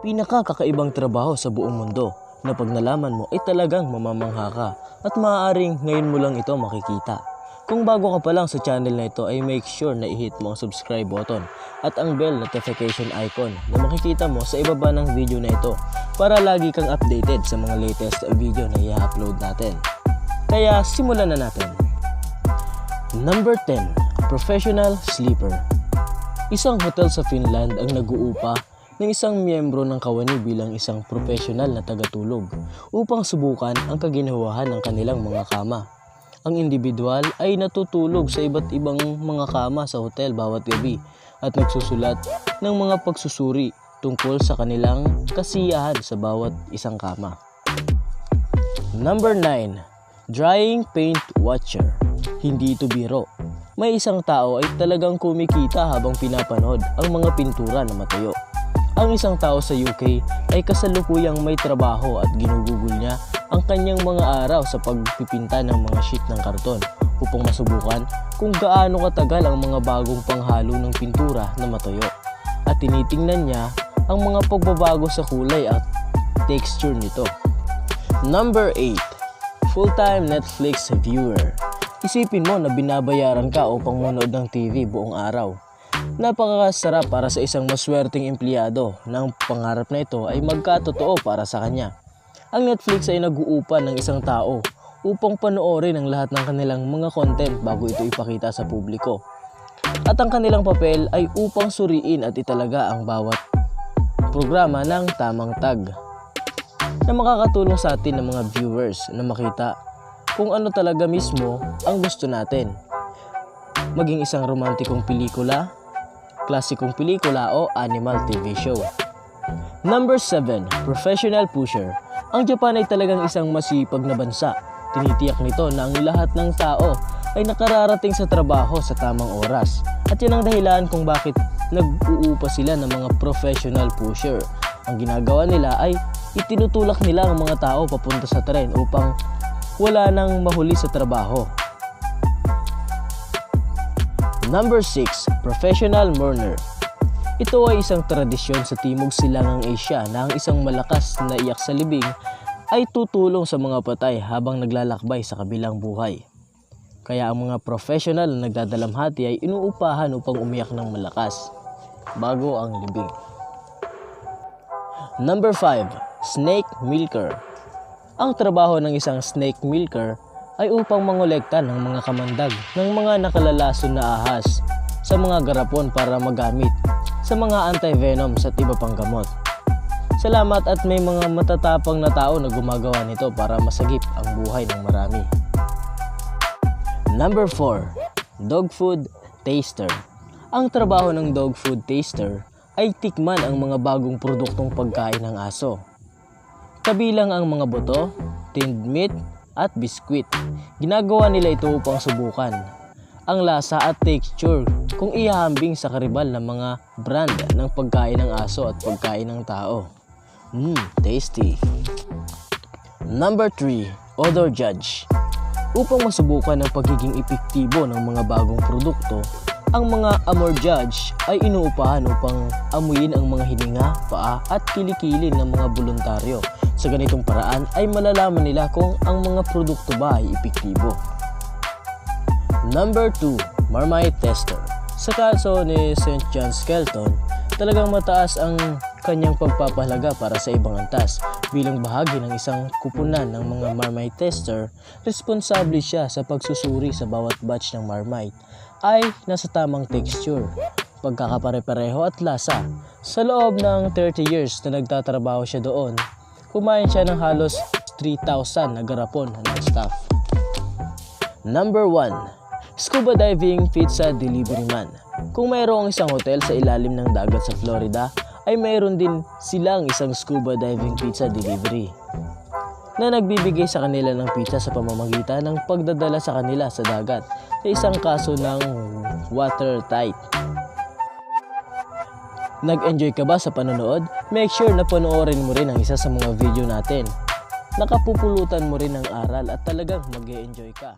Pinakakakaibang trabaho sa buong mundo na pag nalaman mo ay talagang mamamangha ka at maaaring ngayon mo lang ito makikita. Kung bago ka pa lang sa channel na ito ay make sure na i-hit mo ang subscribe button at ang bell notification icon na makikita mo sa ibaba ng video na ito para lagi kang updated sa mga latest video na i-upload natin. Kaya simulan na natin. Number 10. Professional Sleeper. Isang hotel sa Finland ang nag-uupa ng isang miyembro ng kawani bilang isang professional na tagatulog upang subukan ang kaginawahan ng kanilang mga kama. Ang individual ay natutulog sa iba't ibang mga kama sa hotel bawat gabi at nagsusulat ng mga pagsusuri tungkol sa kanilang kasiyahan sa bawat isang kama. Number 9. Drying Paint Watcher. Hindi ito biro. May isang tao ay talagang kumikita habang pinapanood ang mga pintura na matuyo. Ang isang tao sa UK ay kasalukuyang may trabaho at ginugugol niya ang kanyang mga araw sa pagpipinta ng mga sheet ng karton upang masubukan kung gaano katagal ang mga bagong panghalo ng pintura na matuyo. At tinitingnan niya ang mga pagbabago sa kulay at texture nito. Number 8. Full-time Netflix viewer. Isipin mo na binabayaran ka upang manood ng TV buong araw. Napakasarap para sa isang maswerteng empleyado na ang pangarap na ito ay magkatotoo para sa kanya. Ang Netflix ay nag-uupa ng isang tao upang panoorin ang lahat ng kanilang mga content bago ito ipakita sa publiko. At ang kanilang papel ay upang suriin at italaga ang bawat programa ng tamang tag na makakatulong sa atin ng mga viewers na makita kung ano talaga mismo ang gusto natin. Maging isang romantikong pelikula, klasikong pelikula o animal TV show. Number 7. Professional Pusher. Ang Japan ay talagang isang masipag na bansa. Tinitiyak nito na ang lahat ng tao ay nakararating sa trabaho sa tamang oras. At yan ang dahilan kung bakit nag-uupa sila ng mga professional pusher. Ang ginagawa nila ay itinutulak nila ang mga tao papunta sa tren upang wala nang mahuli sa trabaho. Number 6. Professional Mourner. Ito ay isang tradisyon sa Timog Silangang Asia na ang isang malakas na iyak sa libing ay tutulong sa mga patay habang naglalakbay sa kabilang buhay. Kaya ang mga professional na nagdadalamhati ay inuupahan upang umiyak ng malakas bago ang libing. Number 5. Snake Milker. Ang trabaho ng isang snake milker ay upang mangolekta ng mga kamandag ng mga nakalalason na ahas sa mga garapon para magamit sa mga anti-venoms at iba pang gamot. Salamat at may mga matatapang na tao na gumagawa nito para masagip ang buhay ng marami. Number 4. Dog Food Taster. Ang trabaho ng dog food taster ay tikman ang mga bagong produktong pagkain ng aso. Kabilang ang mga buto, tinned meat at biskwit. Ginagawa nila ito upang subukan ang lasa at texture kung ihahambing sa karibal ng mga brand ng pagkain ng aso at pagkain ng tao. Tasty! Number 3. Odor Judge. Upang masubukan ang pagiging epektibo ng mga bagong produkto, ang mga Amor Judge ay inuupahan upang amuyin ang mga hininga, paa at kilikili ng mga voluntaryo. Sa ganitong paraan ay malalaman nila kung ang mga produkto ba ay epektibo. Number 2. Marmite Tester. Sa kaso ni St. John Skelton, talagang mataas ang kanyang pagpapahalaga para sa ibang antas. Bilang bahagi ng isang kupunan ng mga Marmite Tester, responsable siya sa pagsusuri sa bawat batch ng Marmite ay nasa tamang texture, pagkakapare-pareho at lasa. Sa loob ng 30 years na nagtatrabaho siya doon, kumain siya ng halos 3,000 na garapon ng staff. Number 1. Scuba Diving Pizza Delivery Man. Kung mayroong isang hotel sa ilalim ng dagat sa Florida, ay mayroon din silang isang scuba diving pizza delivery na nagbibigay sa kanila ng pizza sa pamamagitan ng pagdadala sa kanila sa dagat sa isang kaso ng watertight. Nag-enjoy ka ba sa panonood? Make sure na panoorin mo rin ang isa sa mga video natin. Nakapupulutan mo rin ng aral at talagang mag-e-enjoy ka.